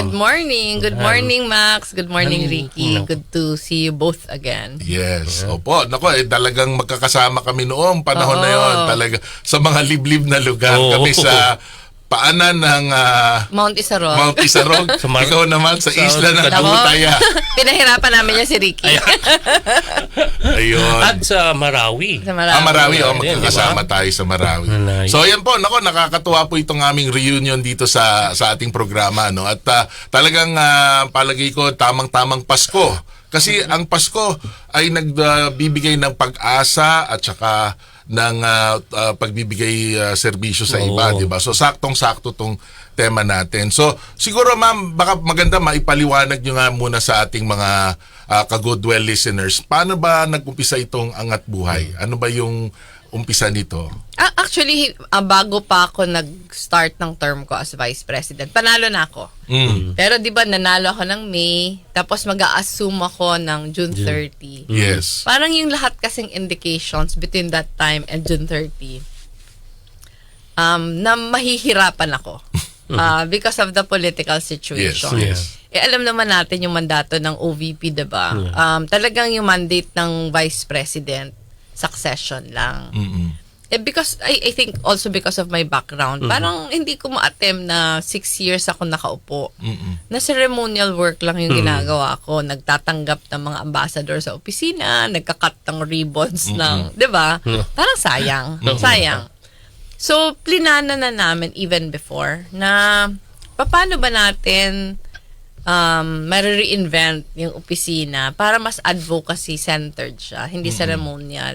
Good morning. Good morning, Max. Good morning, Ricky. Good to see you both again. Yes. Opo. Nako, talagang magkakasama kami noong panahon na yon. Talaga sa mga liblib na lugar. Kami sa paanan ng Mount Isarog. Mount Isarog. Ikaw naman sa isla ng Dutaya. Pinahirapan namin niya si Ricky. Ayun. At sa Marawi. Sa Marawi. Marawi. Magkakasama tayo sa Marawi. So, ayan po. Nako, nakakatuwa po itong aming reunion dito sa ating programa. No? At talagang palagay ko tamang-tamang Pasko. Kasi ang Pasko ay nagbibigay ng pag-asa at saka ng pagbibigay serbisyo sa iba, di ba? So saktong-sakto tong tema natin. So siguro ma'am, baka maganda maipaliwanag nyo nga muna sa ating mga ka-Goodwell listeners. Paano ba nag-umpisa itong Angat Buhay? Ano ba yung umpisa nito? Actually, bago pa ako nag-start ng term ko as Vice President, panalo na ako. Pero di ba nanalo ako ng May, tapos mag-a-assume ako ng June 30. Yes. Parang yung lahat kasing indications between that time and June 30, na mahihirapan ako because of the political situation. Yes. Alam naman natin yung mandato ng OVP, diba? Talagang yung mandate ng Vice President, succession lang. Because I think also because of my background, parang hindi ko ma-attempt na 6 years ako nakaupo. Na ceremonial work lang yung ginagawa ko. Nagtatanggap ng mga ambassador sa opisina, nagkakat ng ribbons ng, di ba? Parang sayang. Sayang. So, plinana na namin even before na paano ba natin ma-reinvent yung opisina para mas advocacy-centered siya, hindi ceremonial.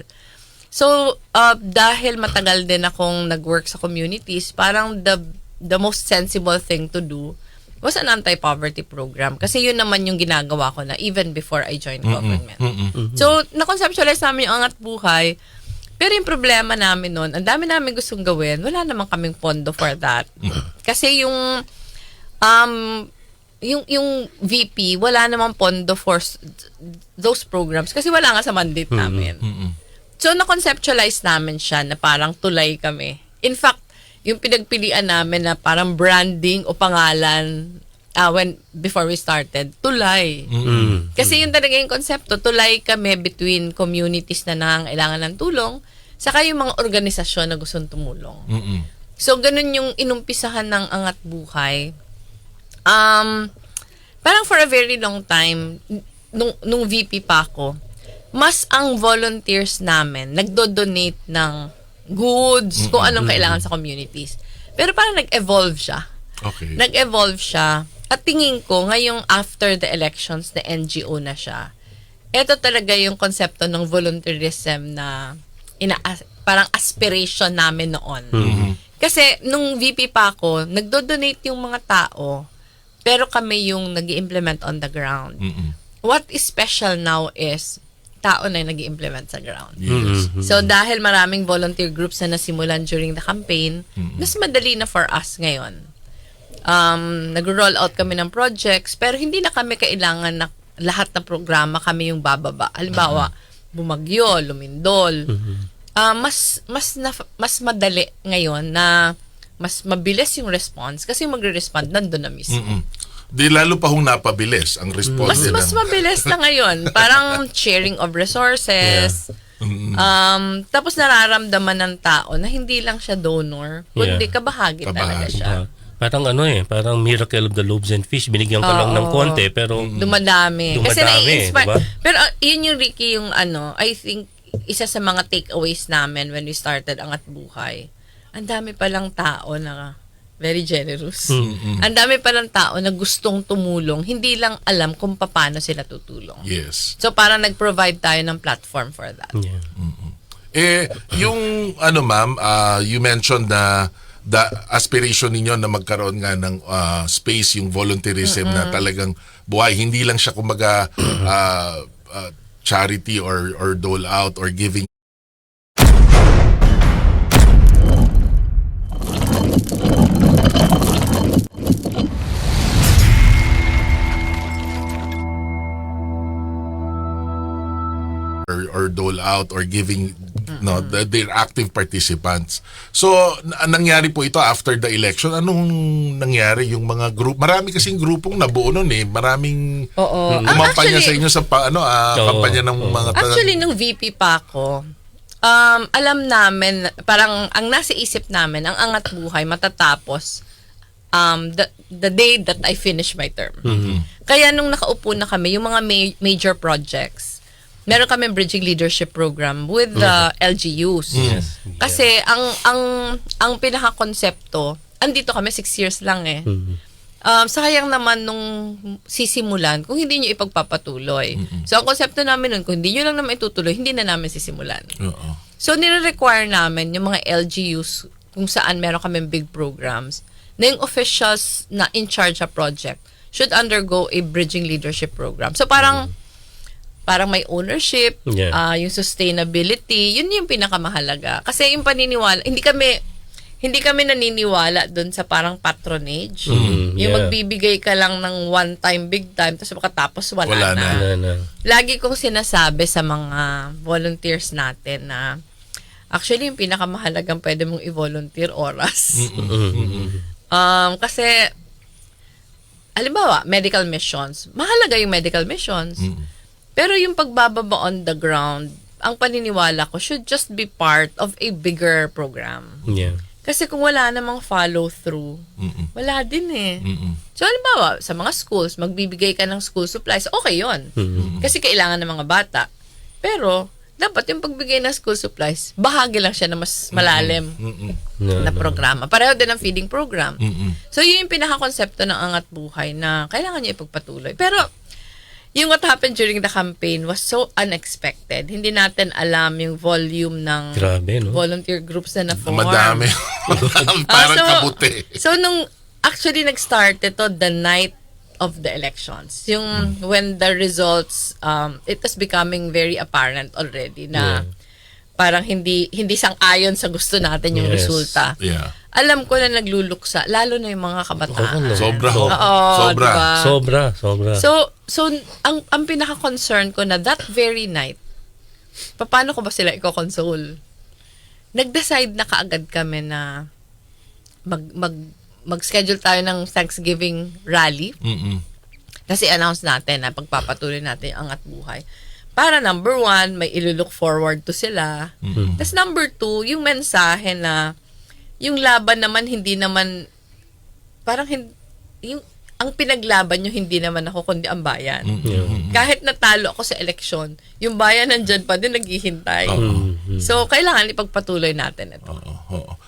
So, dahil matagal din akong nag-work sa communities, parang the most sensible thing to do was an anti-poverty program. Kasi yun naman yung ginagawa ko na even before I joined government. So, na-conceptualize namin yung Angat Buhay. Pero yung problema namin noon, ang dami namin gustong gawin, wala naman kaming pondo for that. Kasi yung VP, wala namang pondo for those programs kasi wala nga sa mandate namin. So, na-conceptualize namin siya na parang tulay kami. In fact, yung pinagpilian namin na parang branding o pangalan before we started, tulay. Kasi yun talaga yung konsepto, tulay kami between communities na nangangailangan ng tulong saka yung mga organisasyon na gustong tumulong. So, ganun yung inumpisahan ng Angat Buhay. Parang for a very long time, nung VP pa ako, mas ang volunteers namin nagdo-donate ng goods, kung anong kailangan sa communities. Pero parang nag-evolve siya. Okay. Nag-evolve siya. At tingin ko, ngayong after the elections, na NGO na siya, ito talaga yung konsepto ng volunteerism na parang aspiration namin noon. Kasi nung VP pa ako, nagdo-donate yung mga tao, pero kami yung nag-i-implement on the ground. What is special now is tao na yung nag-i-implement sa ground. Yes. So dahil maraming volunteer groups na nasimulan during the campaign, mas madali na for us ngayon. Nag-roll out kami ng projects, pero hindi na kami kailangan na lahat ng programa kami yung bababa. Halimbawa, bumagyo, lumindol. Mas madali ngayon na mas mabilis yung response kasi magre-respond nandun na mismo. Di lalo pa hong napabilis ang response. Mas mabilis na ngayon. Parang sharing of resources. Tapos nararamdaman ng tao na hindi lang siya donor, kundi kabahagi talaga siya. Parang parang miracle of the loaves and fish. Binigyan ka lang ng konti, pero dumadami. Kasi na-inspire. Diba? Pero yun yung Ricky, yung I think, isa sa mga takeaways namin when we started Angat Buhay. Ang dami palang tao na very generous. Ang dami palang tao na gustong tumulong, hindi lang alam kung paano sila tutulong. Yes. So parang nag-provide tayo ng platform for that. Yung ma'am, you mentioned na the aspiration ninyo na magkaroon nga ng space, yung volunteerism na talagang buhay. Hindi lang siya kumbaga charity or dole out or giving. Or dole out or giving no, they're active participants. So nangyari po ito after the election. Anong nangyari yung mga group? Marami kasing grupong nabuo noon eh. Maraming kumampanya sa inyo sa kampanya ng mga Actually, nung VP pa ako, alam namin, parang ang nasa isip namin, ang Angat Buhay matatapos the day that I finish my term. Kaya nung nakaupo na kami, yung mga major projects, meron kami bridging leadership program with the LGUs. Yes. Kasi ang pinaka-konsepto, andito kami 6 years lang eh. Sayang naman nung sisimulan kung hindi nyo ipagpapatuloy. So ang konsepto namin nun, kung hindi nyo lang naman itutuloy, hindi na namin sisimulan. So nire-require namin yung mga LGUs kung saan meron kami big programs na yung officials na in charge sa project should undergo a bridging leadership program. So parang may ownership, yung sustainability, yun yung pinakamahalaga. Kasi yung paniniwala, hindi kami naniniwala doon sa parang patronage. Yung magbibigay ka lang ng one time, big time, tapos makatapos wala na. Lagi kong sinasabi sa mga volunteers natin na actually yung pinakamahalagang pwede mong i-volunteer oras. Kasi halimbawa, medical missions. Mahalaga yung medical missions. Pero yung pagbababa on the ground, ang paniniwala ko should just be part of a bigger program. Kasi kung wala namang follow-through, wala din eh. So, halimbawa, sa mga schools, magbibigay ka ng school supplies, okay yon. Kasi kailangan ng mga bata. Pero, dapat yung pagbigay ng school supplies, bahagi lang siya na mas malalim na programa. Pareho din ang feeding program. So, yun yung pinaka-konsepto ng Angat Buhay na kailangan niya ipagpatuloy. Pero, yung what happened during the campaign was so unexpected. Hindi natin alam yung volume ng volunteer groups na na-form. Madami. Parang kabuti. So, nung actually nag-start ito the night of the elections. Yung when the results, it was becoming very apparent already na parang hindi sang-ayon sa gusto natin yung resulta. Alam ko na nagluluksa, lalo na yung mga kabataan. Sobra. Diba? Sobra. So ang pinaka-concern ko na that very night, paano ko ba sila i-console? Nag-decide na kaagad kami na mag-schedule tayo ng Thanksgiving rally. Kasi announce natin na pagpapatuloy natin yung Angat Buhay. Para number 1, may ilulook forward to sila. Tapos number 2, yung mensahe na yung laban naman hindi naman parang yung ang pinaglaban nyo hindi naman ako kundi ang bayan. Kahit natalo ako sa eleksyon, yung bayan nandyan pa din naghihintay. So kailangan ipagpatuloy natin ito.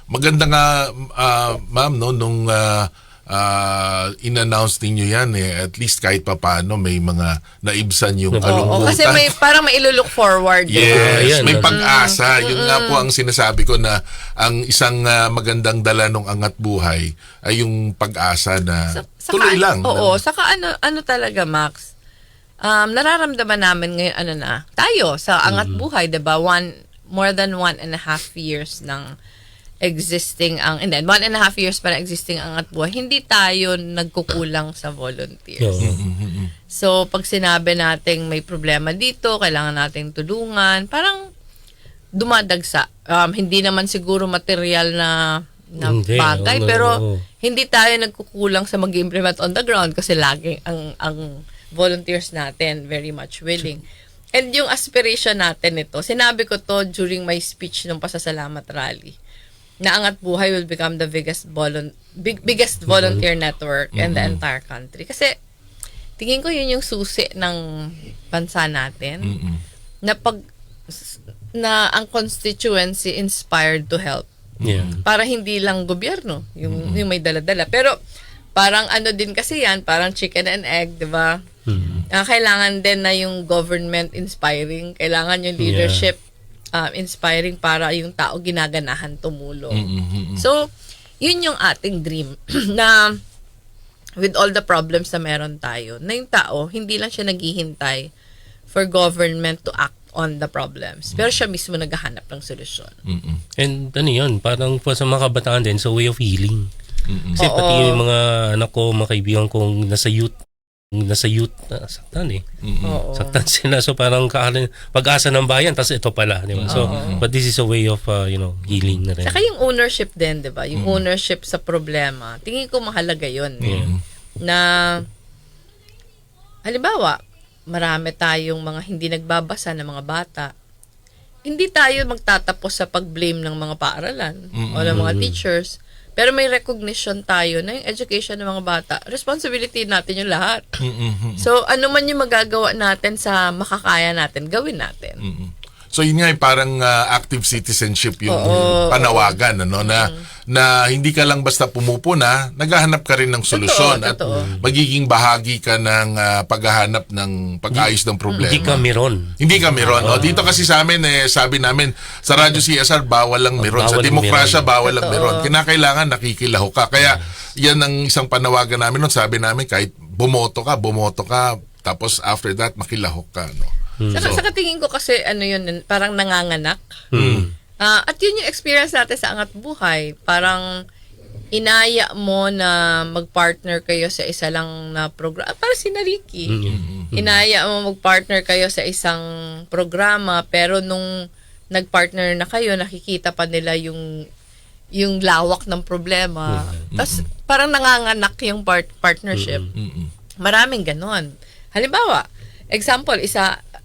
Maganda nga ma'am no nung in-announce ninyo yan at least kahit papaano may mga naibsan yung kalungkutan. Kasi parang may ilulook forward. Yes, may pag-asa. Yun nga po ang sinasabi ko na ang isang magandang dala ng Angat Buhay ay yung pag-asa na tuloy lang. Saka ano talaga Max, nararamdaman namin ngayon tayo sa Angat Buhay, 'di ba? More than 1.5 years ng existing and then 1.5 years para existing Angat Buhay, hindi tayo nagkukulang sa volunteers. So, pag sinabi nating may problema dito, kailangan nating tulungan, parang dumadagsa. Hindi naman siguro material na bagay, pero hindi tayo nagkukulang sa mag-implement on the ground kasi laging ang volunteers natin very much willing. And yung aspiration natin ito, sinabi ko to during my speech ng pasasalamat rally, na Angat Buhay will become the biggest volunteer network in the entire country. Kasi tingin ko yun yung susi ng bansa natin. Na ang constituency inspired to help. Para hindi lang gobyerno yung may dala-dala. Pero parang din kasi yan, parang chicken and egg, 'di ba? Kailangan din na yung government inspiring, kailangan yung leadership inspiring para yung tao ginaganahan tumulong. So, yun yung ating dream na with all the problems na meron tayo, na yung tao, hindi lang siya naghihintay for government to act on the problems. Pero siya mismo naghahanap ng solusyon. And yun, parang sa mga kabataan din, so way of healing. Kasi pati yung mga anak ko, mga kaibigan kong nasa youth nasa youth na saktan eh. Oo. Saktan sila. So parang pag-asa ng bayan, tapos ito pala. Di ba? So, but this is a way of, healing na rin. Saka yung ownership din, di ba? Yung ownership sa problema. Tingin ko mahalaga yun. Na, halimbawa, marami tayong mga hindi nagbabasa na mga bata. Hindi tayo magtatapos sa pag-blame ng mga paaralan o ng mga teachers. Pero may recognition tayo na yung education ng mga bata, responsibility natin yung lahat. So, ano man yung magagawa natin sa makakaya natin, gawin natin. So yun nga parang active citizenship yung panawagan na hindi ka lang basta pumupuna, naghahanap ka rin ng solusyon at magiging bahagi ka ng paghahanap ng pag-ayos ng problema. Hindi ka meron. Dito kasi sa amin sabi namin sa Radyo CSR bawal lang meron. Sa demokrasya bawal lang meron. Kinakailangan nakikilaho ka. Kaya yan ang isang panawagan namin noon. Sabi namin kahit bumoto ka tapos after that makilahok ka Sa katingin ko kasi yun, parang nanganganak. At yun yung experience natin sa Angat Buhay. Parang inaya mo na mag-partner kayo sa isa lang na programa. Para si Ricky. Inaya mo mag-partner kayo sa isang programa pero nung nag-partner na kayo, nakikita pa nila yung lawak ng problema. Tapos parang nanganganak yung partnership. Maraming ganon. Halimbawa, example,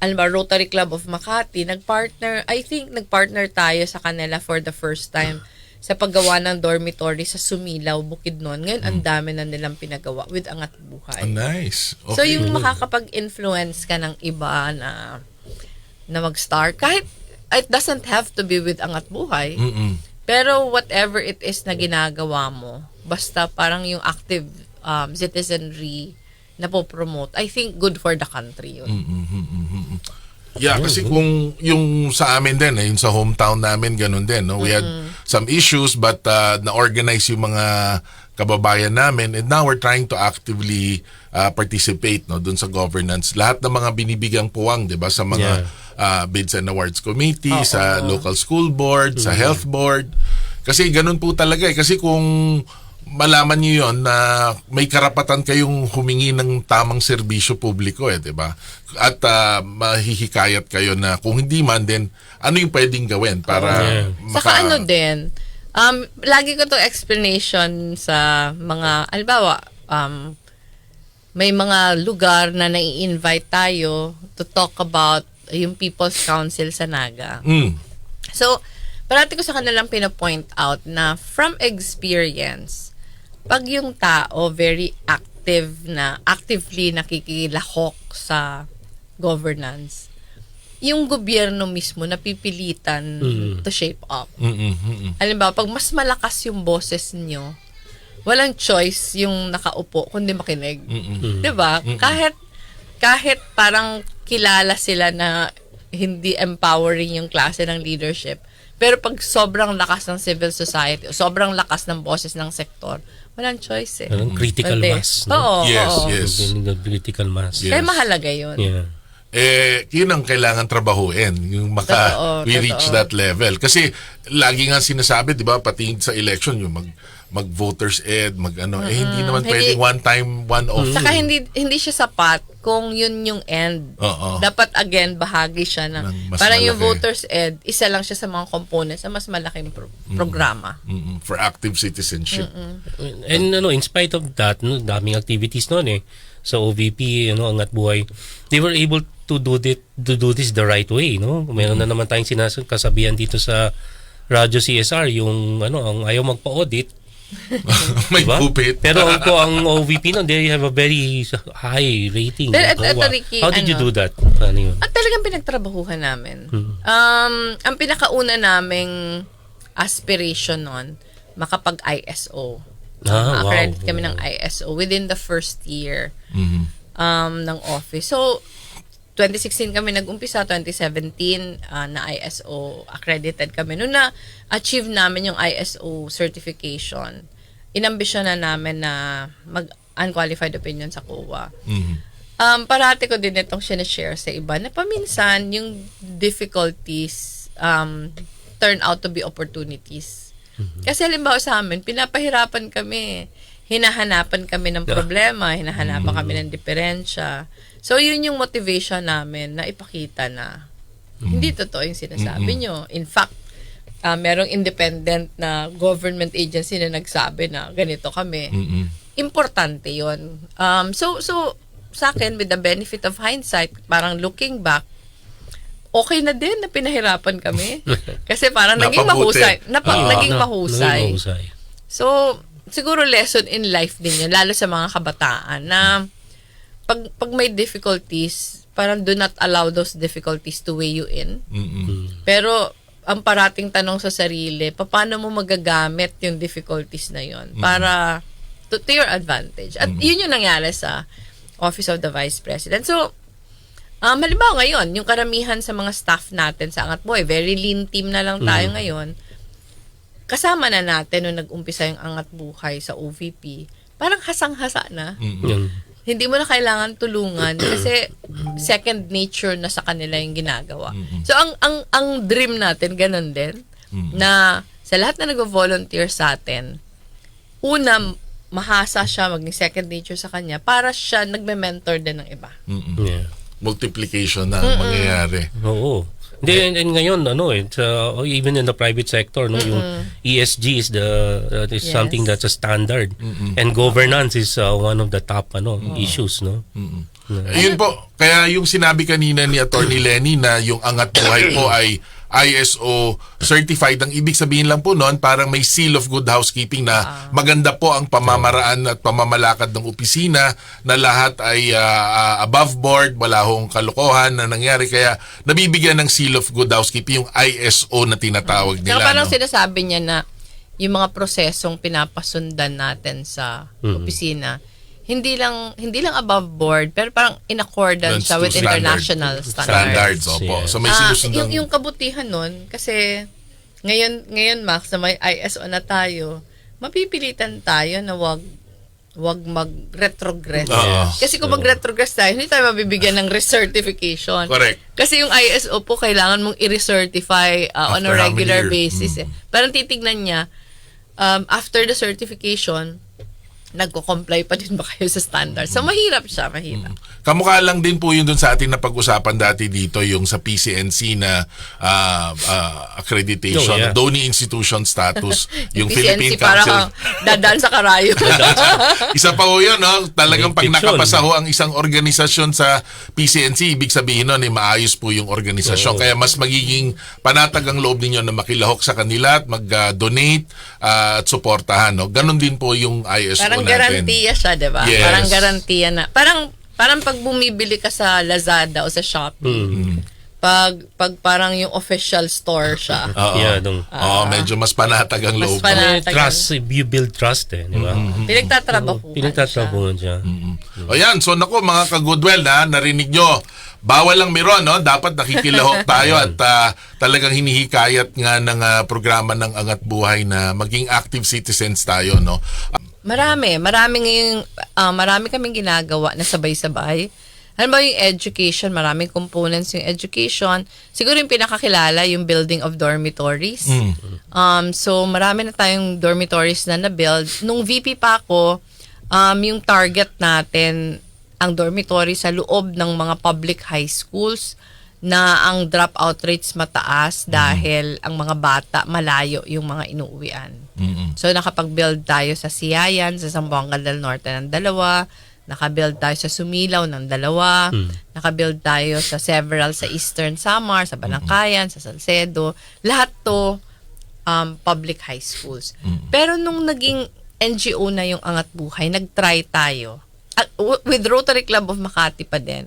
Rotary Club of Makati, nagpartner tayo sa kanila for the first time sa paggawa ng dormitory sa Sumilaw, Bukidnon. Ngayon, ang dami na nilang pinagawa with Angat Buhay. Nice. Okay. So, yung makakapag-influence ka ng iba na mag-start, kahit it doesn't have to be with Angat Buhay, pero whatever it is na ginagawa mo, basta parang yung active citizenry na po-promote, I think good for the country yun. Yeah, kasi kung yung sa amin din, yung sa hometown namin, ganun din. We had some issues but na-organize yung mga kababayan namin and now we're trying to actively participate dun sa governance. Lahat ng mga binibigyang puwang, di ba, sa mga bids and awards committee, sa local school board, sa health board. Kasi ganun po talaga Kasi kung malaman niyo yon na may karapatan kayong humingi ng tamang serbisyo publiko di ba? At mahihikayat kayo na kung hindi man din ano yung pwedeng gawin para Saka din lagi ko to explanation sa mga halimbawa may mga lugar na nai-invite tayo to talk about yung People's Council sa Naga. So parati ko sa kanilang pinapoint out na from experience, pag yung tao very actively nakikilahok sa governance, yung gobyerno mismo napipilitan to shape up. Halimbawa, pag mas malakas yung boses nyo, walang choice yung nakaupo kundi makinig. Diba? Kahit parang kilala sila na hindi empowering yung klase ng leadership, pero pag sobrang lakas ng civil society, sobrang lakas ng boses ng sektor, walang choice Parang critical mass. Oo. Yes. Critical mass. Kaya mahalaga yun. Yeah. Yun ang kailangan trabahuin, yung we reach that level. Kasi lagi nga sinasabi, di ba, pati sa election, yung mag-voters ed, hindi naman pwedeng one time, one off. Saka hindi siya sapat kung yun yung end. Dapat again, bahagi siya parang yung voters ed, isa lang siya sa mga components sa mas malaking programa. For active citizenship. And in spite of that, daming activities noon sa OVP, Angat Buhay, they were able to do this the right way, Meron na naman tayong kasabihan dito sa Radyo CSR, yung ang ayaw magpa-audit. May pupit. Pero ang OVP they have a very high rating. Pero Ricky, how did you do that? At talagang pinagtrabahuhan namin. Ang pinakauna naming aspiration nun, makapag-ISO. Accredit kami ng ISO within the first year ng office. So, 2016 kami nag-umpisa, 2017 na ISO accredited kami. Noon na-achieve namin yung ISO certification, inambisyon na namin na mag-unqualified opinion sa COA. Parati ko din itong sinashare sa iba na paminsan yung difficulties turn out to be opportunities. Kasi halimbawa sa amin, pinapahirapan kami. hinahanapan kami ng problema, hinahanapan kami ng diferensya. So, yun yung motivation namin na ipakita na hindi totoo yung sinasabi nyo. In fact, merong independent na government agency na nagsabi na ganito kami. Importante yun. So, sa akin, with the benefit of hindsight, parang looking back, okay na din na pinahirapan kami. Kasi parang naging mahusay. Naging mahusay. So, siguro lesson in life din yun, lalo sa mga kabataan, na pag may difficulties, parang do not allow those difficulties to weigh you in. Pero, ang parating tanong sa sarili, paano mo magagamit yung difficulties na yun para to your advantage? At yun yung nangyari sa Office of the Vice President. So, halimbawa ngayon, yung karamihan sa mga staff natin sa Angat Buhay, very lean team na lang tayo ngayon, kasama na natin nung nag-umpisa yung Angat Buhay sa OVP, parang hasang-hasa na. Hindi mo na kailangan tulungan kasi second nature na sa kanila yung ginagawa. So, ang dream natin, ganun din, na sa lahat na nag-volunteer sa atin, una, mahasa siya, maging second nature sa kanya, para siya nagme-mentor din ng iba. Multiplication na ang mangyayari. Oo. And ngayon even in the private sector yung ESG is is something that's a standard, and governance is one of the top issues Ayun po, kaya yung sinabi kanina ni Attorney Lenny na yung Angat Buhay po ay ISO certified, ang ibig sabihin lang po noon, parang may seal of good housekeeping na maganda po ang pamamaraan at pamamalakad ng opisina, na lahat ay above board, wala hong kalokohan na nangyari, kaya nabibigyan ng seal of good housekeeping, yung ISO na tinatawag nila. Saka parang sinasabi niya na yung mga prosesong pinapasundan natin sa opisina, hindi lang above board, pero parang in accordance siya with international standards. Opo. So may sinusundan. Yung kabutihan nun, kasi ngayon Max, na may ISO na tayo, mapipilitan tayo na wag mag-retrogress. Kasi kung mag-retrogress tayo, hindi tayo mabibigyan ng recertification. Correct. Kasi yung ISO po, kailangan mong i-recertify on a regular basis. Parang titignan niya, after the certification, nagko-comply pa din ba kayo sa standard? So, mahirap siya, mahirap. Kamukha lang din po yun dun sa ating napag-usapan dati dito, yung sa PCNC na accreditation, Donor Institution Status, yung Philippine Council. Parang dadaan sa karayo. Isa pa ho yun, talagang pag nakapasa ho ang isang organisasyon sa PCNC, ibig sabihin nun, maayos po yung organisasyon. Kaya mas magiging panatag ang loob ninyo na makilahok sa kanila at mag-donate at suportahan. Ganon din po yung ISO parang natin. garantiya siya, di ba? Yes. Parang garantiya na. Parang pag bumibili ka sa Lazada o sa Shopee, pag parang yung official store siya. Medyo mas panatag ang loob. Trust, you build trust di ba? Pinagtatrabahuan siya. O yan, so naku mga ka-Goodwill, narinig nyo, bawal lang meron, dapat nakikilahok tayo at talagang hinihikayat nga ng programa ng Angat Buhay na maging active citizens tayo, Marami kaming ginagawa na sabay-sabay. Ano ba yung education? Maraming components yung education. Siguro yung pinakakilala, yung building of dormitories. So, marami na tayong dormitories na na-build. Nung VP pa ako, yung target natin, ang dormitory sa loob ng mga public high schools na ang dropout rates mataas dahil ang mga bata malayo yung mga inuuwian. So, nakapag-build tayo sa Siayan, sa Zamboanga del Norte ng 2, nakabuild tayo sa Sumilaw ng 2, nakabuild tayo sa several sa Eastern Samar, sa Balangkayan, sa Salcedo. Lahat to public high schools. Pero nung naging NGO na yung Angat Buhay, nag-try tayo. At with Rotary Club of Makati pa din.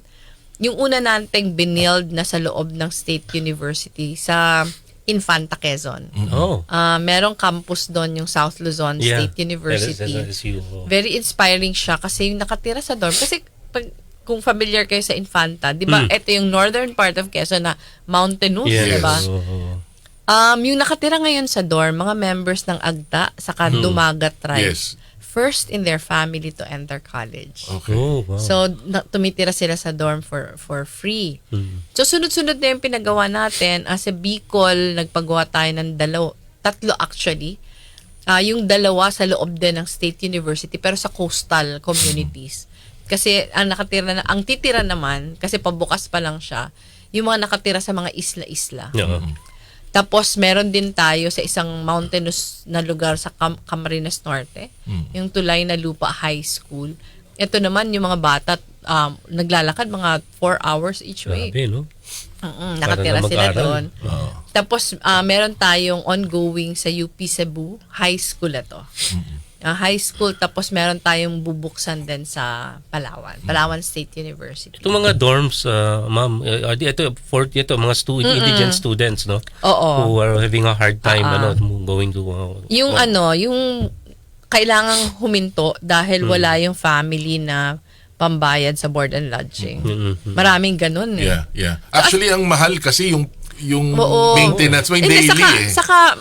Yung una nating binild na sa loob ng State University sa Infanta, Quezon. Merong campus doon, yung South Luzon State University. Very inspiring siya kasi yung nakatira sa dorm. Kasi kung familiar kayo sa Infanta, di ba, ito yung northern part of Quezon na mountainous, di ba? Yung nakatira ngayon sa dorm, mga members ng AGTA, saka Dumagat tribe. First in their family to enter college. So, tumitira sila sa dorm for free. So, sunod-sunod na yung pinagawa natin. As a Bicol, nagpagawa tayo ng 3 actually. yung dalawa sa loob din ng State University pero sa coastal communities. Kasi ang titira naman, kasi pabukas pa lang siya, yung mga nakatira sa mga isla-isla. Oo. Tapos meron din tayo sa isang mountainous na lugar sa Camarines Norte, yung Tulay na Lupa High School. Ito naman yung mga bata naglalakad mga 4 hours each way. Grabe, no? Nakatira Para na sila mag-aral. doon. Tapos meron tayong ongoing sa UP Cebu High School ito. High school, tapos meron tayong bubuksan din sa Palawan State University. Itong mga dorms, ma'am, ito mga indigent students, no? Oo. Who are having a hard time going to Yung yung kailangang huminto dahil wala yung family na pambayad sa board and lodging. Maraming ganun eh. Yeah. Actually, ang mahal kasi yung Oo. maintenance mo, yung Hindi, daily saka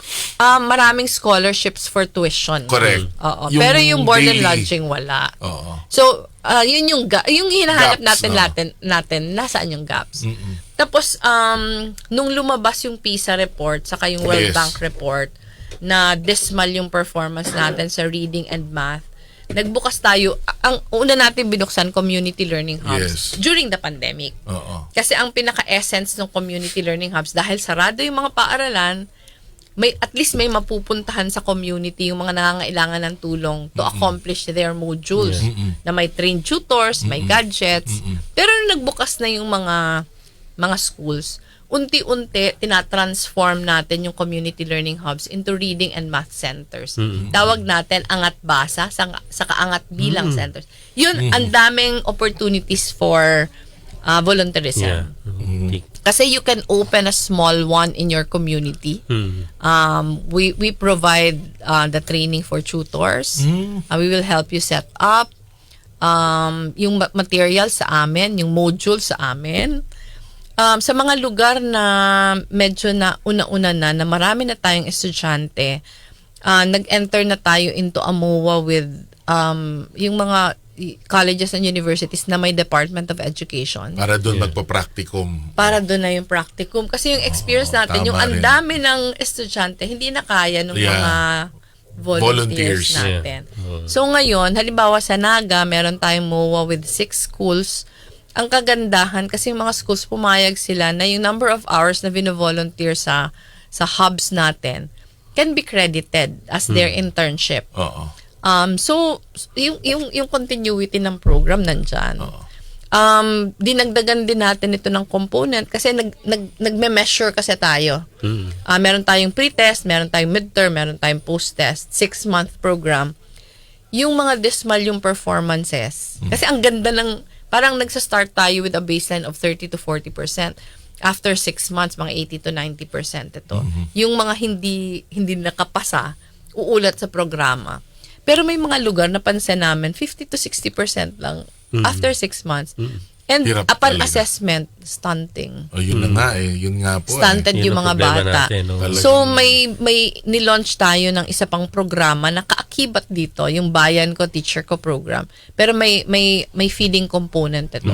maraming scholarships for tuition. Correct. Oo. Pero yung board and daily, lodging wala. Oo. So, yun yung hinahanap Gaps, natin, nasaan yung gaps. Tapos, nung lumabas yung PISA report, saka yung World Yes. Bank report, na dismal yung performance natin sa reading and math, nagbukas tayo, ang una natin binuksan, community learning hubs Yes. during the pandemic. Oo. Kasi ang pinaka-essence ng community learning hubs, dahil sarado yung mga paaralan, at least may mapupuntahan sa community yung mga nangangailangan ng tulong to accomplish their modules. Na may trained tutors, may gadgets. Pero nung nagbukas na yung mga schools, unti-unti tinatransform natin yung community learning hubs into reading and math centers. Tawag natin Angat Basa sa Kaangat Bilang Centers. Yun, ang daming opportunities for volunteerism. Yeah. Kasi you can open a small one in your community. We provide the training for tutors. We will help you set up yung material sa amin, yung module sa amin. Sa mga lugar na medyo na una-una na marami na tayong estudyante, nag-enter na tayo into AMUA with yung mga colleges and universities na may Department of Education. Para doon magpa-practicum. Para doon na yung practicum. Kasi yung experience natin, yung tama ang rin. dami ng estudyante, hindi na kaya ng mga volunteers natin. So ngayon, halimbawa sa Naga, meron tayong MOA with 6 schools. Ang kagandahan, kasi yung mga schools pumayag sila na yung number of hours na vino-volunteer sa hubs natin can be credited as their internship. Oo. So, yung continuity ng program nandyan. Dinagdagan din natin ito ng component kasi nagme-measure kasi tayo. Meron tayong pre-test, meron tayong midterm, meron tayong post-test, 6-month program. Yung mga dismal yung performances. Kasi ang ganda ng, parang nagsa-start tayo with a baseline of 30 to 40%. After 6 months, mga 80 to 90% ito. Yung mga hindi nakapasa, uulat sa programa. Pero may mga lugar na pansin namin, 50 to 60% lang after 6 months. And Hirap upon talaga. assessment, stunting. Yun na nga eh. Yun nga po Stunted Yun yung ang mga problema bata. natin, no? So may nilaunch tayo ng isa pang programa na kaakibat dito, yung Bayan Ko, Teacher Ko program. Pero may feeding component ito.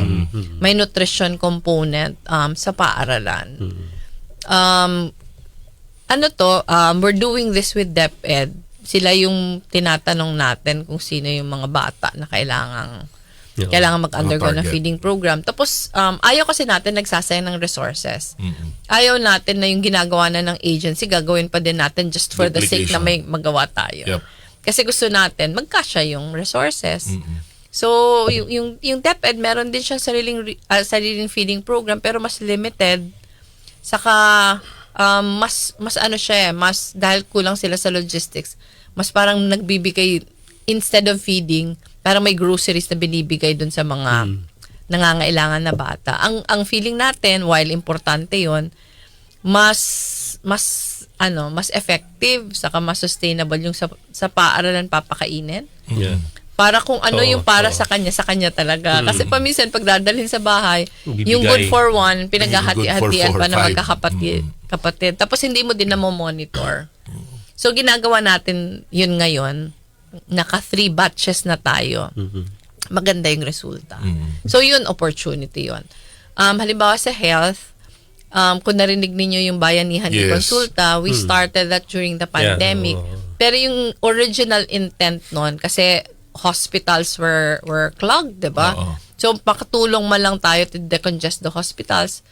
May nutrition component sa paaralan. We're doing this with DepEd. Sila yung tinatanong natin kung sino yung mga bata na kailangan mag-undergo ng target. feeding program. Tapos, ayaw kasi natin nagsasayang ng resources. Ayaw natin na yung ginagawa na ng agency, gagawin pa din natin just for the sake na may magawa tayo. Yep. Kasi gusto natin, magkasya yung resources. So, yung DepEd, meron din siyang sariling feeding program, pero mas limited. Saka, mas ano siya mas dahil kulang sila sa logistics, mas parang nagbibigay, instead of feeding, parang may groceries na binibigay dun sa mga nangangailangan na bata. Ang feeling natin, while importante yon, mas effective, saka mas sustainable yung sa paaralan papakainin. Yeah. Para kung ano yung para sa kanya talaga. Kasi paminsan pag dadalhin sa bahay, yung good for one, pinaghahati-hatian pa na magkakapatid. Tapos hindi mo din na monitor. So ginagawa natin yun ngayon. Naka 3 batches na tayo. Maganda yung resulta. So yun, opportunity yun. Halimbawa sa health, kung narinig ninyo yung Bayanihan ni Yes. Konsulta, we started that during the pandemic. Pero yung original intent nun, kasi hospitals were clogged, diba? Oo. So, pakatulong man lang tayo to decongest the hospitals.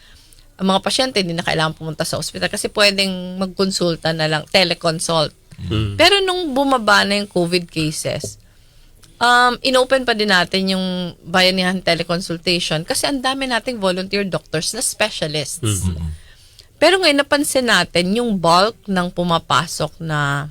Ang mga pasyente hindi na kailangan pumunta sa hospital kasi pwedeng magkonsulta na lang, teleconsult. Pero nung bumaba na yung COVID cases, inopen pa din natin yung Bayanihan teleconsultation kasi ang dami nating volunteer doctors na specialists. Pero ngayon napansin natin yung bulk ng pumapasok na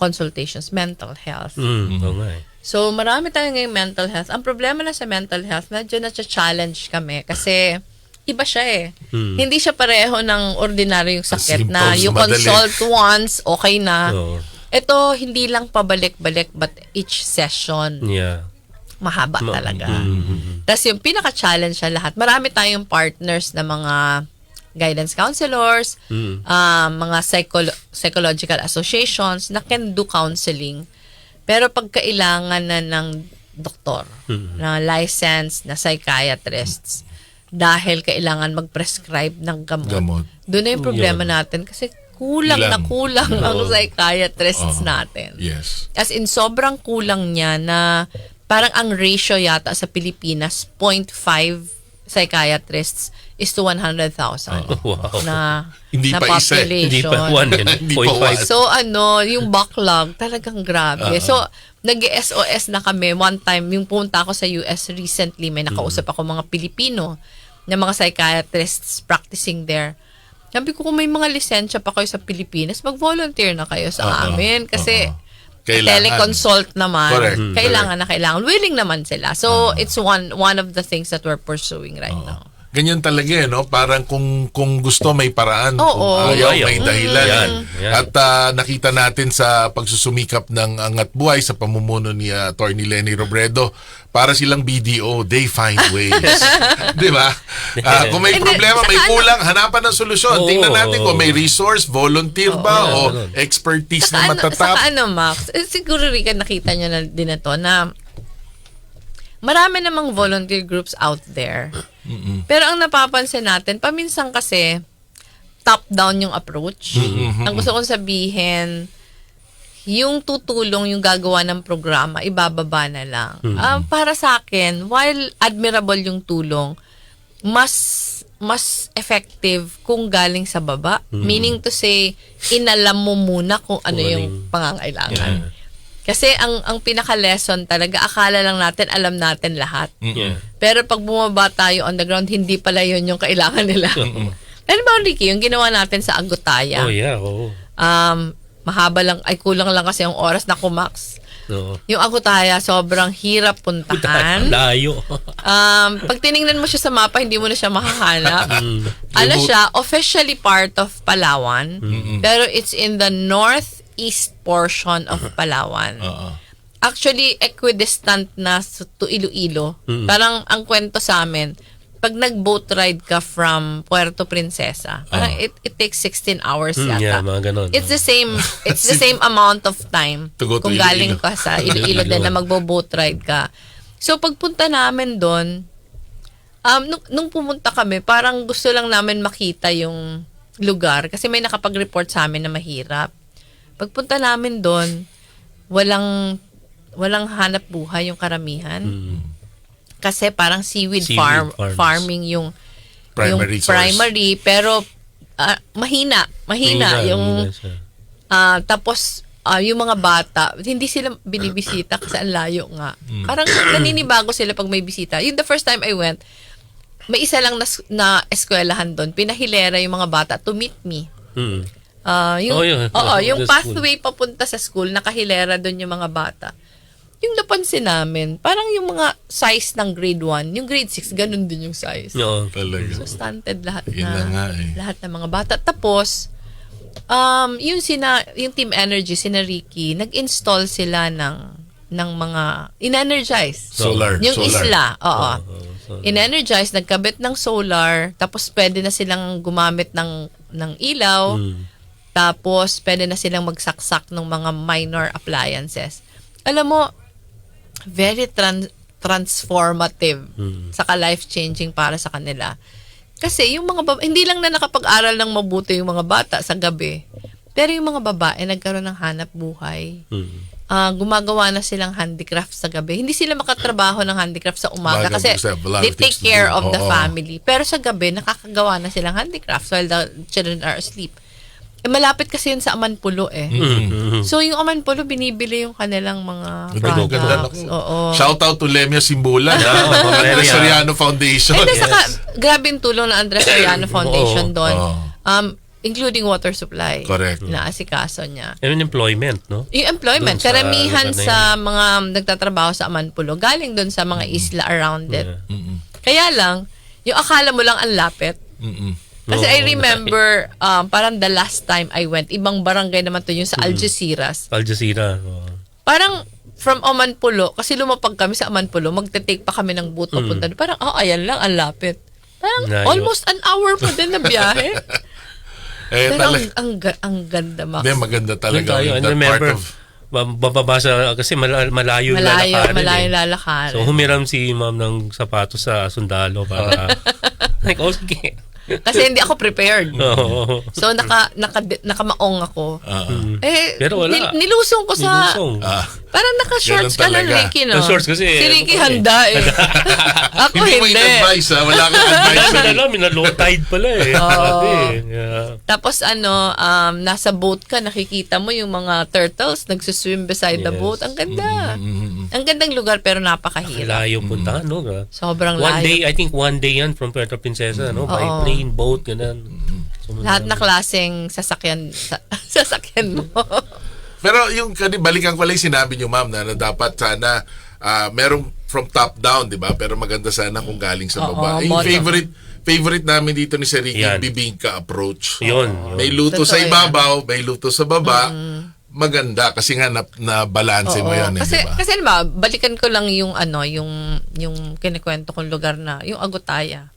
consultations, mental health. Oo nga eh. So, marami tayong ngayong mental health. Ang problema na sa mental health, medyo na-challenge kami kasi iba siya eh. Hindi siya pareho ng ordinaryong sakit na Symptoms you madali. consult once, okay na. Oo. Ito, hindi lang pabalik-balik but each session, Yeah. mahaba talaga. Tapos yung pinaka-challenge sa lahat, marami tayong partners na mga guidance counselors, mga psychological associations na can do counseling. Pero pag kailangan na ng doktor, na licensed na psychiatrists, dahil kailangan mag-prescribe ng gamot. Doon na yung problema natin kasi kulang ang psychiatrists natin. Yes. As in, sobrang kulang niya na parang ang ratio yata sa Pilipinas, 0.5 psychiatrists is to 100,000 Wow. na Hindi na pa isa. population. Hindi pa one yan. Hindi pa 0.5. So yung backlog talagang grabe. So nag-SOS na kami one time yung punta ako sa US recently, may nakausap ako mga Pilipino na mga psychiatrists practicing there. Sabi ko kung may mga lisensya pa kayo sa Pilipinas, mag-volunteer na kayo sa amin kasi teleconsult naman. Correct. Kailangan na kailangan. Willing naman sila. So it's one of the things that we're pursuing right now. Ganyan talaga eh, no? Parang kung gusto may paraan, Oo. kung ayaw may dahilan. Yan. At nakita natin sa pagsusumikap ng Angat Buhay sa pamumuno ni Attorney Lenny Robredo, para silang BDO, they find ways. Di ba? Kung may problema, may kulang, hanapan ng solusyon. Oo. Tingnan natin kung may resource, volunteer ba, o expertise na matatap. Saka Max, siguro rin nakita nyo na din na to na marami namang volunteer groups out there. Pero ang napapansin natin, paminsan kasi top-down yung approach. Ang gusto kong sabihin, yung tutulong, yung gagawa ng programa, ibababa na lang. Para sa akin, while admirable yung tulong, mas effective kung galing sa baba. Meaning to say, inalam mo muna kung ano yung pangangailangan. Kasi ang pinaka-lesson talaga, akala lang natin, alam natin lahat. Yeah. Pero pag bumaba tayo on the ground, hindi pala yun yung kailangan nila. Ano ba, Ricky, yung ginawa natin sa Agutaya? Oh yeah, oo. Mahaba lang, ay kulang lang kasi yung oras na kumax. Oo. Yung Agutaya, sobrang hirap puntahan. Layo. Pag tiningnan mo siya sa mapa, hindi mo na siya makahanap. Ano siya, officially part of Palawan, pero it's in the northeast portion of Palawan. Actually, equidistant na to Iloilo. Parang ang kwento sa amin, pag nag-boat ride ka from Puerto Princesa, parang it takes 16 hours yata. Yeah, mga ganun. It's the same amount of time To go to kung galing Iloilo. ka sa Iloilo din na magbo-boat ride ka. So pagpunta namin doon, nung pumunta kami, parang gusto lang namin makita yung lugar kasi may nakapag-report sa amin na mahirap. Pagpunta namin doon, walang hanap buhay yung karamihan. Kasi parang seaweed Farms. farming yung Primary yung source. primary, pero mahina yung tapos yung mga bata, hindi sila binibisita kasi ang layo nga. Parang naninibago sila pag may bisita. Yung the first time I went, may isa lang na eskwelahan doon, pinahilera yung mga bata to meet me. Yung pathway papunta sa school, nakahilera doon yung mga bata. Yung napansin namin, parang yung mga size ng grade 1, yung grade 6, ganun din yung size. Oo. Talaga. So, stunted lahat Yun na nga eh. lahat ng mga bata. Tapos, yung Team Energy, sina Ricky, nag-install sila ng mga in-energize. Solar. Yung solar. isla, oo. So, In-energize, nagkabit ng solar, tapos pwede na silang gumamit ng ilaw, tapos pwede na silang magsaksak ng mga minor appliances. Alam mo, very transformative, saka life-changing para sa kanila. Kasi yung mga hindi lang na nakapag-aral ng mabuti yung mga bata sa gabi, pero yung mga babae nagkaroon ng hanap buhay. Gumagawa na silang handicraft sa gabi. Hindi sila makatrabaho ng handicraft sa umaga kasi they take care of the family. Pero sa gabi, nakakagawa na silang handicraft while the children are asleep. Malapit kasi yun sa Amanpulo eh. So yung Amanpulo, binibili yung kanilang mga products. Shout out to Lemia Simbulan, Andres Soriano Foundation. And saka, grabe yung tulong ng Andres Soriano Foundation doon. Including water supply. Correct. Naasikaso niya. And employment, no? Yung employment, karamihan sa mga nagtatrabaho sa Amanpulo, galing doon sa mga isla around it. Kaya lang, yung akala mo lang ang lapit. Kasi I remember, parang the last time I went, ibang barangay naman to yung sa Algeciras. Algeciras. Parang from Amanpulo, kasi lumapag kami sa Amanpulo, magte-take pa kami ng boat papunta. Parang, ayan lang, ang lapit. Parang almost an hour pa din na biyahe. Pero ang ganda, Max. Maganda talaga. That part of... Bababasa kasi malayo lalakarin. So humiram si ma'am ng sapatos sa sundalo para like, okay. Kasi hindi ako prepared. So nakamaong ako. Pero wala. Nilusong ko sa parang naka-shorts ka ng Ricky, no? Shorts kasi. Si Ricky handa eh. Ako hindi mo in-advise, ha? Wala kang advice. Low tide pala eh. Tapos nasa boat ka, nakikita mo yung mga turtles nagsuswim beside the boat. Ang ganda. Ang gandang lugar pero napakahirap. Layo punta, no? Sobrang layo. I think one day yan from Puerto Princesa, no? By plane, boat, ganun. Lahat na klaseng sasakyan mo. Pero yung balikan ko lang sinabi niyo, ma'am, na dapat sana merong from top down, di ba? Pero maganda sana kung galing sa baba. Yung favorite namin dito ni Sir Ricky, bibingka approach. Yun. May luto sa ibabaw, may luto sa baba. Maganda kasi nga na balance mo yan, kasi, di ba? Kasi diba, balikan ko lang yung yung kinikwento kong lugar na yung Agutaya.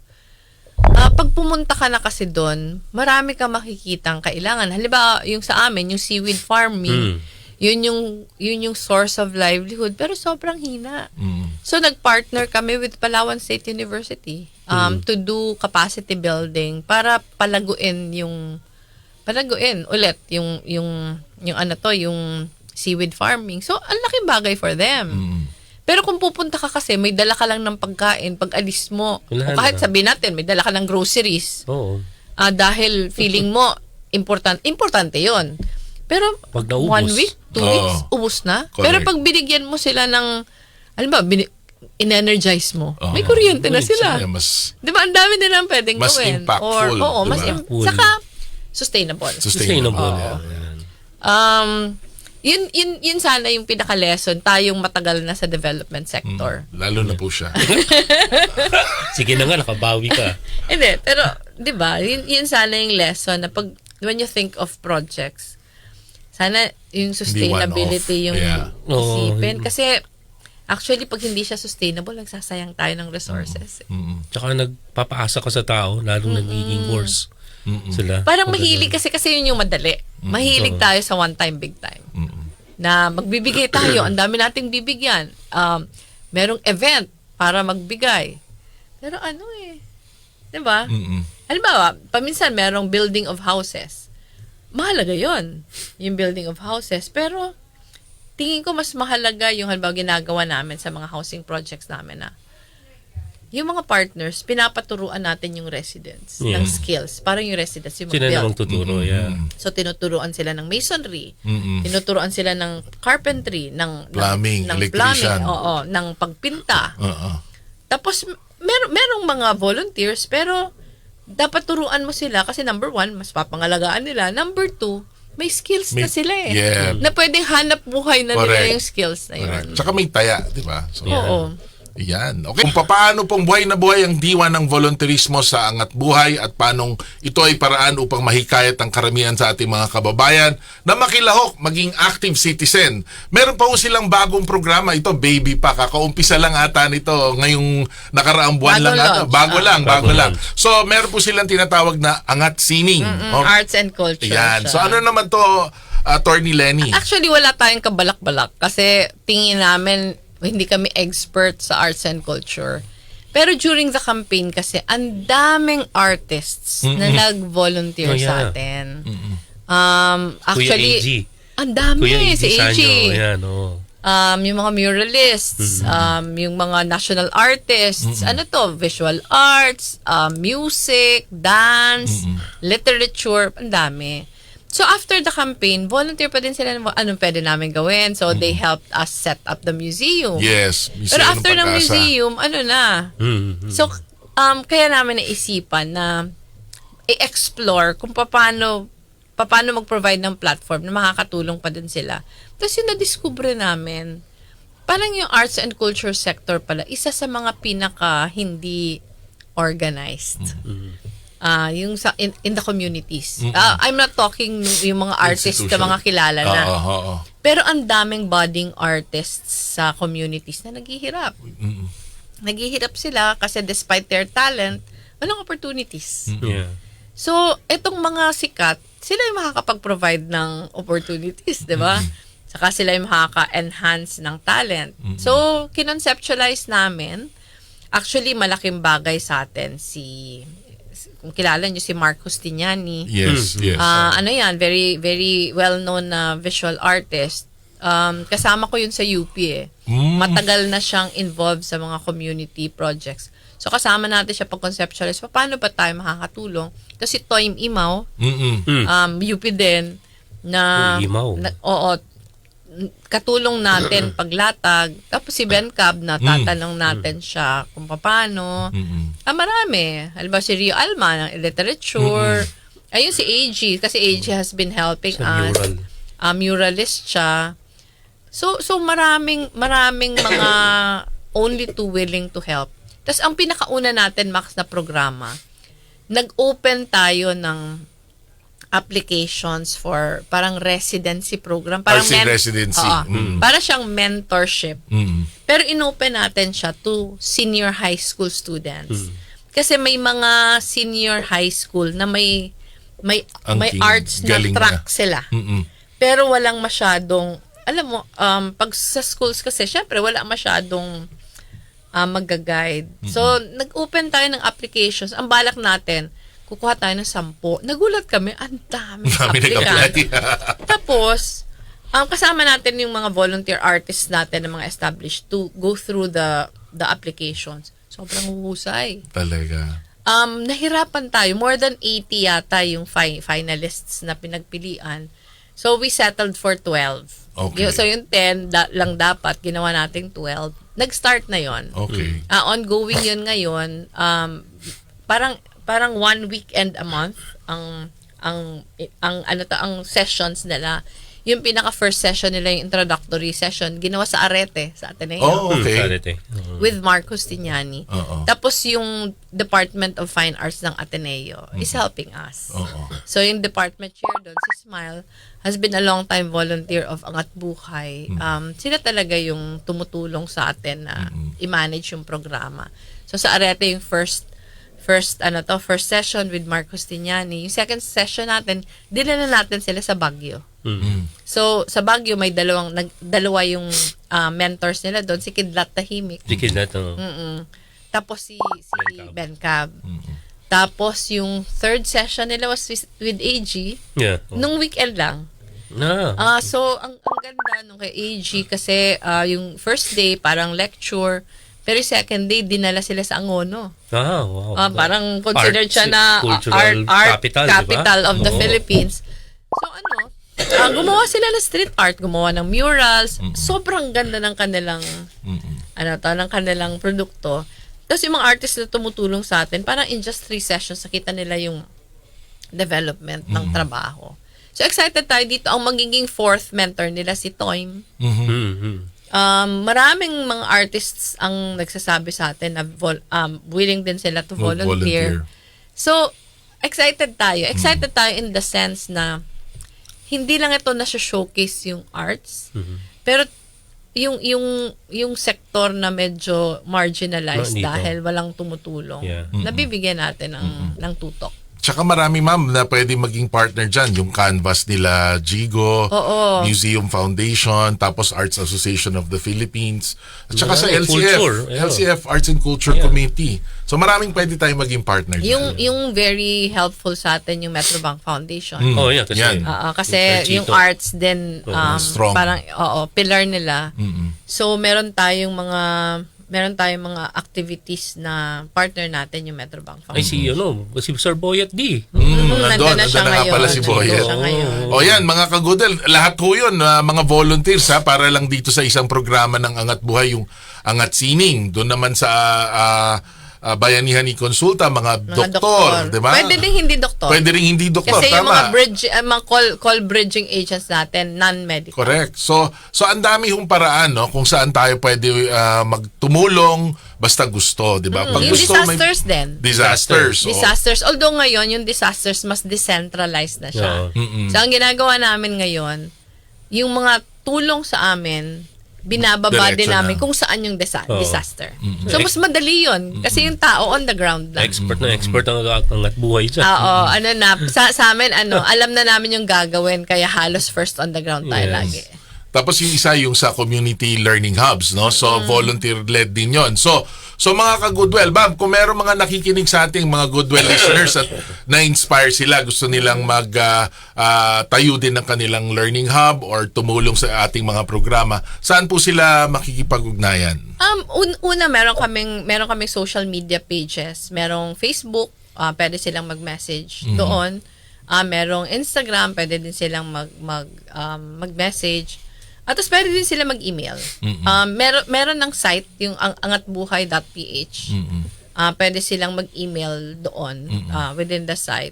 Pag pumunta ka na kasi doon, marami kang makikitang kailangan. Halimbawa, yung sa amin, yung seaweed farming, yun yung source of livelihood, pero sobrang hina. So, nag-partner kami with Palawan State University to do capacity building para palaguin ulit yung seaweed farming. So, ang laking bagay for them. Pero kung pupunta ka kasi, may dala ka lang ng pagkain pag alis mo. O kahit sabihin natin, may dala ka ng groceries. Dahil feeling mo, importante yon. Pero 1 week, 2 weeks, ubos na. Correct. Pero pag binigyan mo sila ng, alam ba, in-energize mo, may kuryente na sila. Di ba, ang dami nilang pwedeng mas gawin. Impactful. Saka, sustainable. Yun sana yung pinaka-lesson, tayong matagal na sa development sector. Lalo na po siya. Sige na nga, nakabawi ka. Hindi, pero, di ba, yun sana yung lesson na when you think of projects, sana yung sustainability yung isipin. Kasi, actually, pag hindi siya sustainable, nagsasayang tayo ng resources. Tsaka nagpapaasa ka sa tao, lalong nagiging worse. Sila. Parang mahilig kasi yun yung madali. Mahilig tayo sa one time, big time. Na magbibigay tayo, ang dami nating bibigyan. Merong event para magbigay. Pero diba? Halimbawa, paminsan merong building of houses. Mahalaga yon, yung building of houses. Pero, tingin ko mas mahalaga yung halimbawa ginagawa namin sa mga housing projects namin na yung mga partners, pinapaturuan natin yung residents ng skills. Parang yung residents yung mag-build. Sila namang tuturo, So, tinuturuan sila ng masonry, tinuturuan sila ng carpentry, ng plumbing, electrician. Ng pagpinta. Tapos, merong mga volunteers, pero dapat turuan mo sila kasi number 1, mas papangalagaan nila. Number 2, may skills na sila na pwedeng hanap buhay na nila yung skills na yun. Tsaka may taya, di ba? So, yan. Okay. Kung paano pong buhay na buhay ang diwa ng volunteerismo sa Angat Buhay at paanong ito ay paraan upang mahikayat ang karamihan sa ating mga kababayan na makilahok, maging active citizen. Meron pa po silang bagong programa. Ito, baby pa. Kakaumpisa lang ata nito ngayong nakaraang buwan lang ata. Bago lang. So, meron po silang tinatawag na Angat Sining. Arts and culture. Yan. So, ano naman to, Attorney Lenny? Actually, wala tayong kabalak-balak kasi tingin namin hindi kami expert sa arts and culture. Pero during the campaign kasi, ang daming artists na nag-volunteer sa atin. Actually, Kuya AG. ang dami Kuya AG si AG. Sanyo. Ayan, Yung mga muralists, yung mga national artists, ano to, visual arts, music, dance, literature, ang dami. So after the campaign, volunteer pa din sila anong pwede namin gawin. So they helped us set up the museum. Yes. Pero after ng museum, ano na. So kaya namin naisipan na i-explore kung paano mag-provide ng platform na makakatulong pa din sila. Tapos yung na-discover namin, parang yung arts and culture sector pala, isa sa mga pinaka hindi organized. Yung sa in the communities. I'm not talking yung mga artists na mga kilala na. Pero ang daming budding artists sa communities na naghihirap. Naghihirap sila kasi despite their talent, walang opportunities. Yeah. So, etong mga sikat, sila yung makakapag-provide ng opportunities, di ba? Saka sila yung makaka-enhance ng talent. So, kinonceptualize namin, actually, malaking bagay sa atin kung kilala niyo si Mark Justiniani. Yes, yes. Ano yan, very, very well-known na visual artist. Kasama ko yun sa UP eh. Matagal na siyang involved sa mga community projects. So kasama natin siya pag-conceptualize. Paano ba tayo makakatulong? Tapos si Toym Imaw, UP din, na, oo, katulong natin paglatag. Tapos si Ben Cab, na tatanong natin siya kung paano. Marami. Halimbawa si Rio Alma ng literature. Ayun si AG, kasi AG has been helping us. Muralist siya. So maraming mga only too willing to help. Tapos ang pinakauna natin, Max, na programa, nag-open tayo ng applications for parang residency program. Parang residency. Para siyang mentorship. Pero inopen natin siya to senior high school students. Kasi may mga senior high school na may arts na track sila. Pero walang masyadong, alam mo, pag sa schools kasi, syempre wala masyadong mag-guide. So, nag-open tayo ng applications. Ang balak natin, kukuha tayo ng 10. Nagulat kami, ang dami applicant. Tapos, kasama natin yung mga volunteer artists natin ng mga established to go through the applications. Sobrang huhusay. Talaga. Nahirapan tayo. More than 80 yata yung finalists na pinagpilian. So, we settled for 12. Okay. So, yung 10 lang dapat, ginawa nating 12. Nag-start na yon. Okay. Ongoing yun ngayon. Parang 1 weekend a month ang sessions nila. Yung pinaka first session nila, yung introductory session, ginawa sa Arete, sa Ateneo. Oh, okay. Arete. With Mark Justiniani. Tapos yung Department of Fine Arts ng Ateneo is helping us. So yung department chair doon, si Smile, has been a long time volunteer of Angat Buhay. Sila talaga yung tumutulong sa atin na i-manage yung programa. So sa Arete yung first session with Mark Justiniani. Yung second session natin, dinala natin sila sa Baguio. So, sa Baguio, may dalawa yung mentors nila doon. Si Kidlat Tahimik. Si Kidlat, Tapos si Ben Cab. Tapos yung third session nila was with AG. Yeah. Nung weekend lang. So, ang ganda nung kay AG kasi yung first day, parang lecture. Pero second day, dinala sila sa Angono. Wow. Parang considered siya na art capital of the Philippines. So gumawa sila ng street art, gumawa ng murals. Sobrang ganda ng kanilang ng kanilang produkto. Tapos yung mga artists na tumutulong sa atin, parang in just 3 sessions, nakita nila yung development ng trabaho. So excited tayo dito. Ang magiging 4th mentor nila si Toym. Maraming mga artists ang nagsasabi sa atin na willing din sila to volunteer. So, excited tayo. Excited tayo in the sense na hindi lang ito na showcase yung arts, pero yung sektor na medyo marginalized dahil walang tumutulong, nabibigyan natin ng tutok. Tsaka marami ma'am na pwede maging partner dyan. Yung Canvas nila, Jigo, Oo. Museum Foundation, tapos Arts Association of the Philippines. At tsaka sa LCF, Culture, yeah. LCF Arts and Culture Committee. So maraming pwede tayong maging partner dyan. Yung very helpful sa atin yung Metrobank Foundation. Oh, yeah, kasi Yan. Kasi Chito. yung arts din strong. parang pillar nila. So meron tayong mga activities na partner natin yung Metrobank ay Foundation. si Sir Boyet D. Nandun na siya na nga ngayon. pala si Boyet. Nandun siya ngayon. O yan, mga kagudel, lahat ho yun, mga volunteers para lang dito sa isang programa ng Angat Buhay, yung Angat Sining. Doon naman sa Bayanihan ni Konsulta, mga doktor, di ba? Pwede din hindi doktor. Pwede rin hindi doktor, Kasi yung tama. mga call bridging agents natin, non-medical. Correct. So ang dami hong paraan, no, kung saan tayo pwede magtumulong basta gusto, di ba? Pag Yung gusto, disasters din. Disasters. Disasters. Although ngayon, yung disasters mas decentralized na siya. So, ang ginagawa namin ngayon, yung mga tulong sa amin, binababa Diretso din namin na. kung saan yung disaster. So, mas madali yun. Kasi yung tao on the ground lang. Expert ang Angat Buhay dyan. Oo, sa amin, alam na namin yung gagawin, kaya halos first on the ground tayo Yes. lagi. Tapos yung isa yung sa community learning hubs, no? So volunteer-led din 'yon. So mga ka-Goodwill, Bob, kung meron mga nakikinig sa ating mga Goodwill listeners at na-inspire sila, gusto nilang tayo din ng kanilang learning hub or tumulong sa ating mga programa, saan po sila makikipag-ugnayan? Una, meron kaming social media pages. Merong Facebook, pwede silang mag-message doon. Merong Instagram, pwede din silang mag-message. At tapos pwede din sila mag-email. Meron ng site, yung angatbuhay.ph. Pwede silang mag-email doon within the site.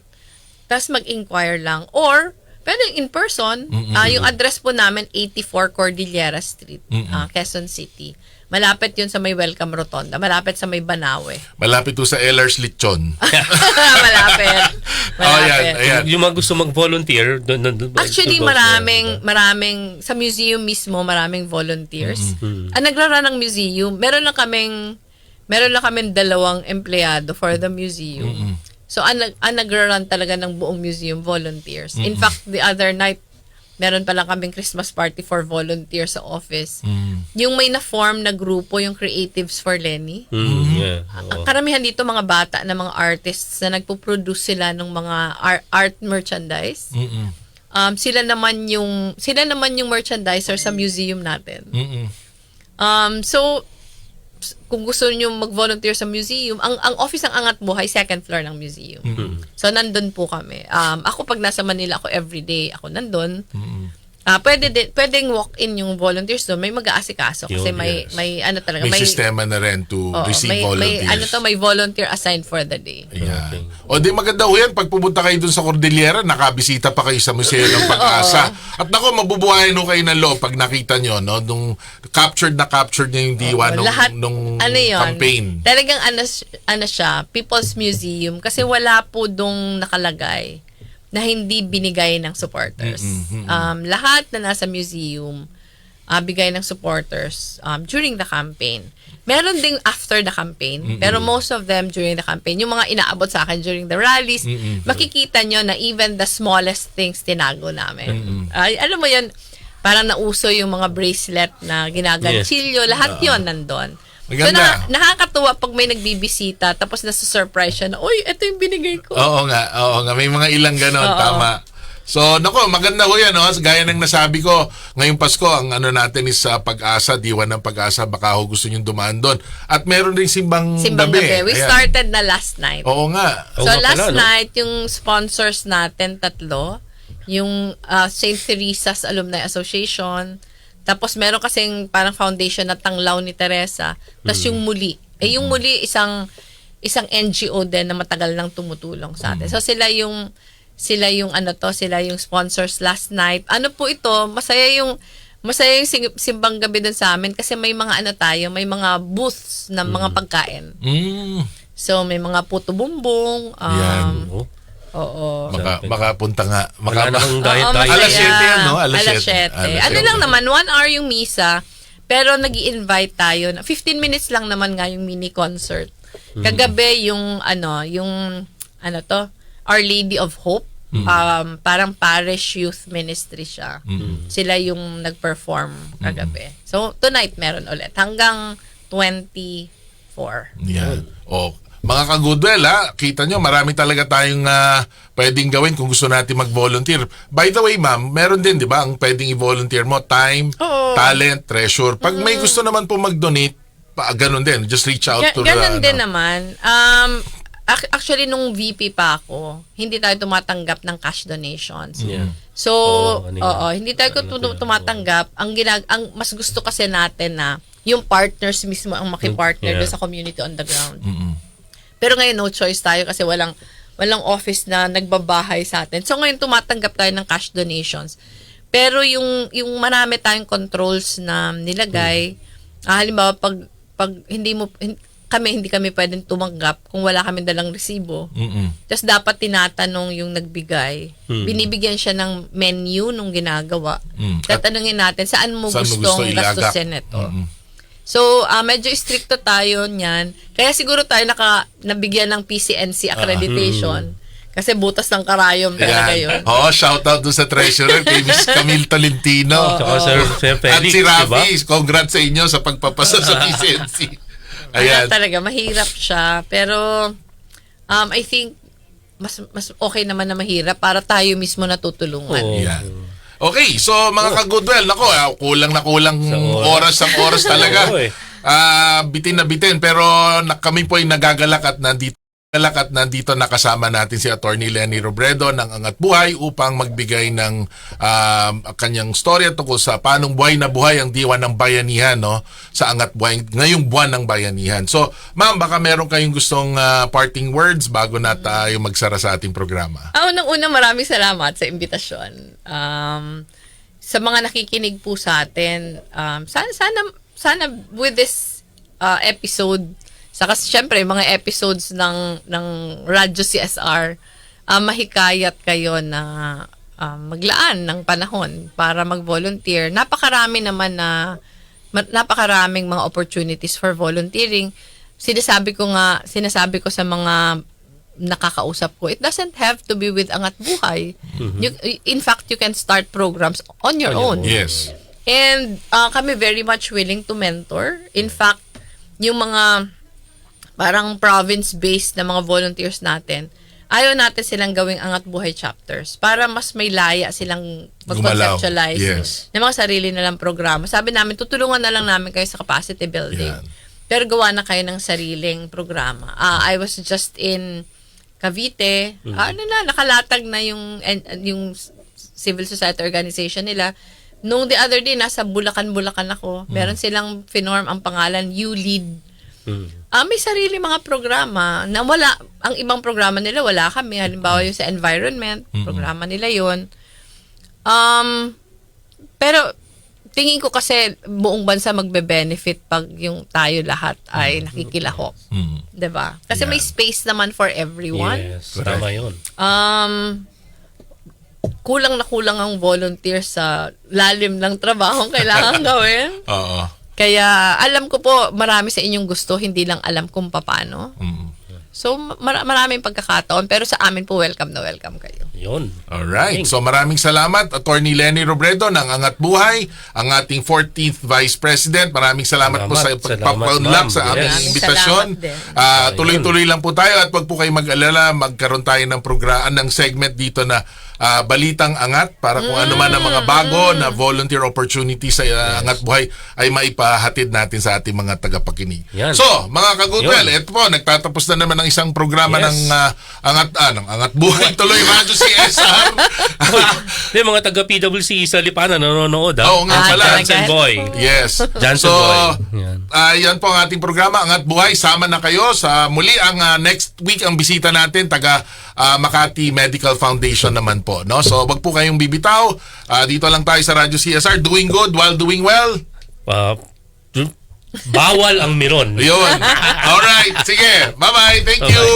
Tapos mag-inquire lang. Or, pwede in person. Yung address po namin, 84 Cordillera Street, Quezon City. Malapit yun sa may Welcome Rotonda. Malapit sa may Banawe. Malapit to sa Ehlers Lechon. Malapit. Ayan. Yung mga gusto mag-volunteer, Actually, maraming sa museum mismo, maraming volunteers. Ang nagrarun ng museum, meron lang kaming 2 empleyado for the museum. So, ang nagrarun talaga ng buong museum, volunteers. In fact, the other night, meron pa lang kaming Christmas party for volunteers sa office. Yung may na-form na grupo, yung Creatives for Lenny. Yeah. Ang karamihan dito mga bata na mga artists na nagpo-produce sila ng mga art merchandise. Sila naman yung merchandiser sa museum natin. So kung gusto niyo mag-volunteer sa museum, ang office ng Angat Buhay, second floor ng museum. So nandun po kami. Ako pag nasa Manila ako everyday, ako nandun. Pwedeng walk-in yung volunteers doon. May mag-aasikaso kasi may talaga May sistema na rin to receive volunteers. May volunteer assigned for the day. Ayan. Okay. O di maganda ho yan, pag pumunta kayo dun sa Cordillera, nakabisita pa kayo sa Museo ng Pag-asa. At nako, mabubuhayin ho kayo ng loob pag nakita nyo, no? Nung captured niya yung diwa nung campaign. Talagang siya, People's Museum, kasi wala po dong nakalagay na hindi binigay ng supporters. Lahat na nasa museum, bigay ng supporters during the campaign. Meron ding after the campaign, pero most of them during the campaign. Yung mga inaabot sa akin during the rallies, makikita nyo na even the smallest things tinago namin. Alam mo yun, parang nauso yung mga bracelet na ginaganchilyo, lahat yon nandun. So, nakakatuwa pag may nagbibisita tapos nasa-surprise siya na, uy, ito yung binigay ko. Oo nga. May mga ilang ganon, tama. So, nako, maganda ho yan, no? Gaya ng nasabi ko, ngayong Pasko, ang natin is Pag-asa, Diwan ng Pag-asa, baka ho gusto nyo dumaan doon. At meron rin Simbang Gabi. We started na last night. Oo nga. So, last night, yung sponsors natin, 3, yung St. Teresa's Alumni Association, tapos meron kasing parang foundation na Tanglaw ni Teresa. Tapos yung Muli. Yung Muli, isang NGO din na matagal nang tumutulong sa atin. So sila yung sponsors last night. Ano po ito? Masaya yung Simbang Gabi dun sa amin kasi may mga may mga booths ng mga pagkain. So may mga puto bumbong. Yan. Oo. Makapunta nga. Wala namang diet. Alas 7 yan, no? Alas 7. Ano lang naman, 1 hour yung misa, pero nag-i-invite tayo. 15 minutes lang naman nga yung mini concert. Kagabi yung Our Lady of Hope. Parang parish youth ministry siya. Sila yung nag-perform kagabi. So, tonight meron ulit. Hanggang 24. Yan. O, mga ka-Goodwill, kita nyo, marami talaga tayong pwedeng gawin kung gusto natin mag-volunteer. By the way, ma'am, meron din, di ba, ang pwedeng i-volunteer mo, time, talent, treasure. Pag may gusto naman po mag-donate, ganun din, just reach out to ganun din naman. Actually, nung VP pa ako, hindi tayo tumatanggap ng cash donations. Yeah. So, hindi tayo tumatanggap. Ang mas gusto kasi natin na yung partners mismo ang makipartner doon sa community on the ground. Pero ngayon, no choice tayo kasi walang office na nagbabahay sa atin. So, ngayon, tumatanggap tayo ng cash donations. Pero yung marami tayong controls na nilagay, halimbawa, pag hindi kami pwedeng tumanggap kung wala kami dalang resibo. Tapos dapat tinatanong yung nagbigay. Binibigyan siya ng menu nung ginagawa. Tatanungin natin, saan mo gustong gastusin ito? So, medyo stricto tayo niyan. Kaya siguro tayo nabigyan ng PCNC accreditation. Kasi butas ng karayom talaga yun. Shout out doon sa treasurer kay Miss Camille Tolentino. Sir Felix, at si Rafi, diba? Congrats sa inyo sa pagpapasa sa PCNC. Ayan. Talaga, mahirap siya. Pero, I think, mas okay naman na mahirap para tayo mismo natutulungan. Yan. Okay, so mga ka-Goodwill, nako, kulang na kulang oras talaga. Bitin na bitin, pero kami po ay nagagalak at nandito nakasama natin si Attorney Leni Robredo ng Angat Buhay upang magbigay ng kanyang storya tungkol sa paanong buhay na buhay ang diwa ng bayanihan, no, sa Angat Buhay ngayong buwan ng bayanihan. So, ma'am, baka meron kayong gustong parting words bago na tayo magsara sa ating programa. Unang-una, maraming salamat sa imbitasyon. Sa mga nakikinig po sa atin, sana with this episode, saka siyempre mga episodes ng Radyo CSR, mahikayat kayo na maglaan ng panahon para mag-volunteer. Napakaraming mga opportunities for volunteering. Sinasabi ko sa mga nakakausap ko, it doesn't have to be with Angat Buhay. In fact, you can start programs on your own. Yes. And kami very much willing to mentor. In fact, yung mga parang province-based na mga volunteers natin, ayaw natin silang gawing Angat Buhay chapters para mas may laya silang mag-conceptualize ng mga sarili nilang programa. Sabi namin, tutulungan na lang namin kayo sa capacity building. Pero gawa na kayo ng sariling programa. I was just in Cavite. Nakalatag na yung civil society organization nila. Nung the other day, nasa Bulacan ako. Meron silang finorm ang pangalan, You Lead. May sarili mga programa na ang ibang programa nila wala kami. Halimbawa yung sa environment, programa nila yun. Pero tingin ko kasi buong bansa magbe-benefit pag yung tayo lahat ay nakikilahok. Diba? Kasi may space naman for everyone. Yes, tama yun. Kulang ang volunteer sa lalim ng trabaho kailangan gawin. Kaya alam ko po marami sa inyong gusto, hindi lang alam kung paano. So maraming pagkakataon, pero sa amin po welcome na welcome kayo. Yun. Alright. So maraming salamat, Attorney Leni Robredo ng Angat Buhay, ang ating 14th Vice President. Maraming salamat po sa pagpapaunlak sa aming imbitasyon. Tuloy-tuloy lang po tayo at wag po kayo mag-alala, magkaroon tayo ng ng segment dito na Balitang Angat para kung ano man ang mga bago na volunteer opportunities sa Angat Buhay ay maipahatid natin sa ating mga tagapakinig. So, mga ka-Goodwill, ito po, nagtatapos na naman ang isang programa ng Angat Buhay Tuloy Radyo CSR. Mga taga-PWC sa Lipanan nanonood. Oo nga pala. Jansen Boy. Yes. Jansen Boy. Yan po ang ating programa, Angat Buhay. Sama na kayo sa muli ang next week ang bisita natin, taga Makati Medical Foundation naman po. No? So, wag po kayong bibitaw. Dito lang tayo sa Radyo CSR, doing good while doing well. Bawal ang meron. Yun. Alright. Sige. Bye-bye. Thank you.